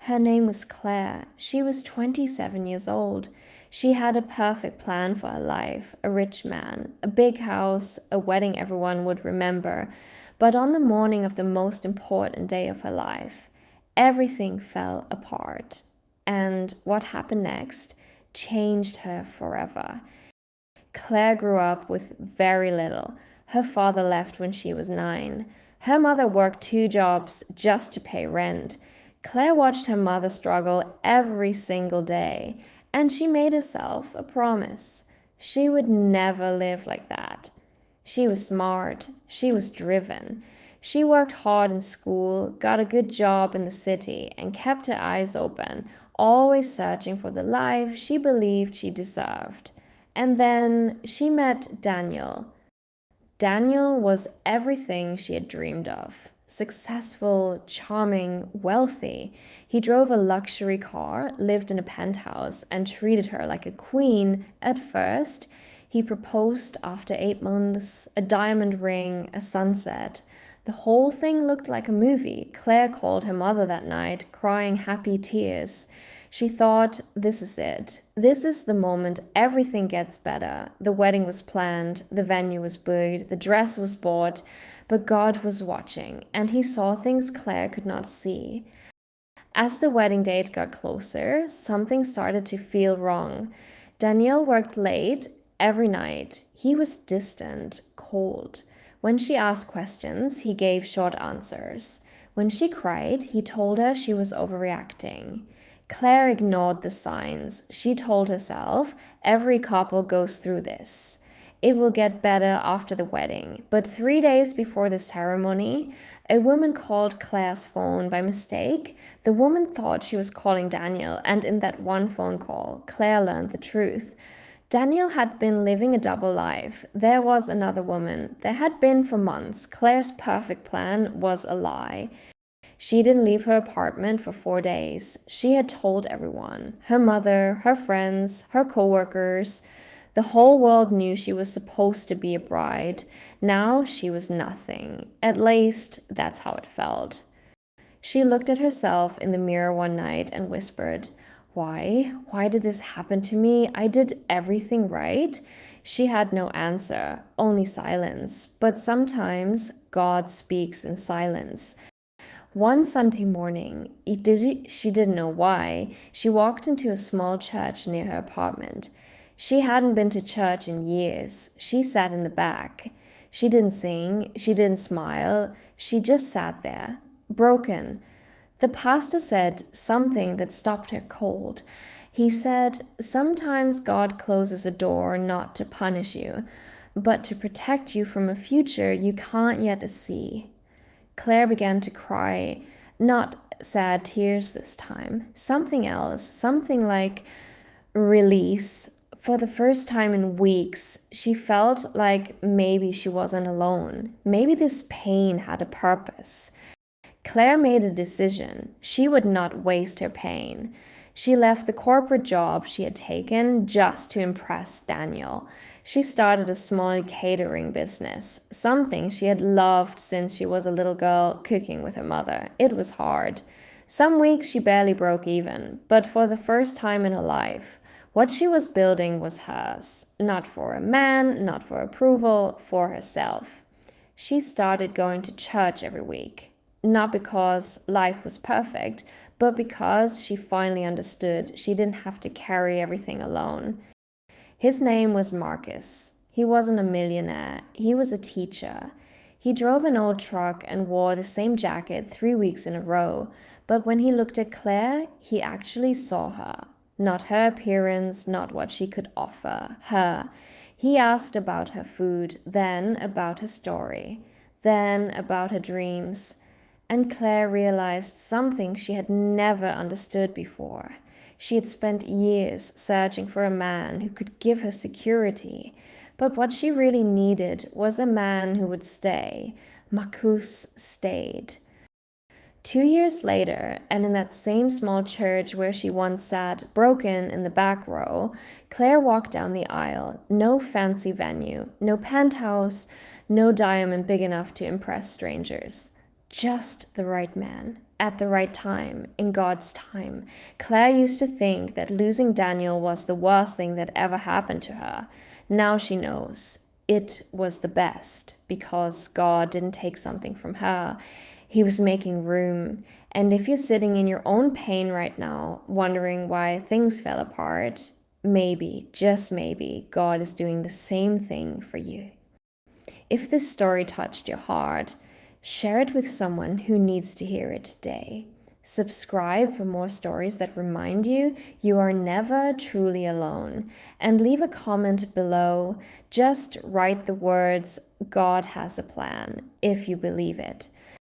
Her name was Claire. She was 27 years old. She had a perfect plan for her life, a rich man, a big house, a wedding everyone would remember. But on the morning of the most important day of her life, everything fell apart. And what happened next changed her forever. Claire grew up with very little. Her father left when she was 9. Her mother worked 2 jobs just to pay rent. Claire watched her mother struggle every single day, and she made herself a promise. She would never live like that. She was smart. She was driven. She worked hard in school, got a good job in the city, and kept her eyes open, always searching for the life she believed she deserved. And then she met Daniel. Daniel was everything she had dreamed of. Successful, charming, wealthy. He drove a luxury car, lived in a penthouse, and treated her like a queen at first. He proposed after 8 months, a diamond ring, a sunset. The whole thing looked like a movie. Claire called her mother that night, crying happy tears. She thought, this is it. This is the moment everything gets better. The wedding was planned, the venue was booked, the dress was bought, but God was watching, and he saw things Claire could not see. As the wedding date got closer, something started to feel wrong. Daniel worked late every night. He was distant, cold. When she asked questions, he gave short answers. When she cried, he told her she was overreacting. Claire ignored the signs. She told herself, every couple goes through this. It will get better after the wedding. But 3 days before the ceremony, a woman called Claire's phone by mistake. The woman thought she was calling Daniel, and in that one phone call, Claire learned the truth. Daniel had been living a double life. There was another woman. There had been for months. Claire's perfect plan was a lie. She didn't leave her apartment for 4 days. She had told everyone, her mother, her friends, her coworkers. The whole world knew she was supposed to be a bride. Now she was nothing. At least, that's how it felt. She looked at herself in the mirror one night and whispered, "Why? Why did this happen to me? I did everything right." She had no answer, only silence. But sometimes God speaks in silence. One Sunday morning, she didn't know why, she walked into a small church near her apartment. She hadn't been to church in years. She sat in the back. She didn't sing. She didn't smile. She just sat there, broken. The pastor said something that stopped her cold. He said, "Sometimes God closes a door not to punish you, but to protect you from a future you can't yet see." Claire began to cry, not sad tears this time, something else, something like release. For the first time in weeks, she felt like maybe she wasn't alone. Maybe this pain had a purpose. Claire made a decision. She would not waste her pain. She left the corporate job she had taken just to impress Daniel. She started a small catering business, something she had loved since she was a little girl, cooking with her mother. It was hard. Some weeks she barely broke even, but for the first time in her life, what she was building was hers. Not for a man, not for approval, for herself. She started going to church every week. Not because life was perfect, but because she finally understood she didn't have to carry everything alone. His name was Marcus. He wasn't a millionaire. He was a teacher. He drove an old truck and wore the same jacket 3 weeks in a row. But when he looked at Claire, he actually saw her. Not her appearance, not what she could offer. Her. He asked about her food, then about her story, then about her dreams. And Claire realized something she had never understood before. She had spent years searching for a man who could give her security, but what she really needed was a man who would stay. Marcus stayed. 2 years later, and in that same small church where she once sat, broken in the back row, Claire walked down the aisle. No fancy venue, no penthouse, no diamond big enough to impress strangers. Just the right man. at the right time, in God's time. Claire used to think that losing Daniel was the worst thing that ever happened to her. Now she knows it was the best because God didn't take something from her. He was making room. And if you're sitting in your own pain right now, wondering why things fell apart, maybe, just maybe, God is doing the same thing for you. If this story touched your heart, share it with someone who needs to hear it today. Subscribe for more stories that remind you you are never truly alone. And leave a comment below. Just write the words, God has a plan, if you believe it.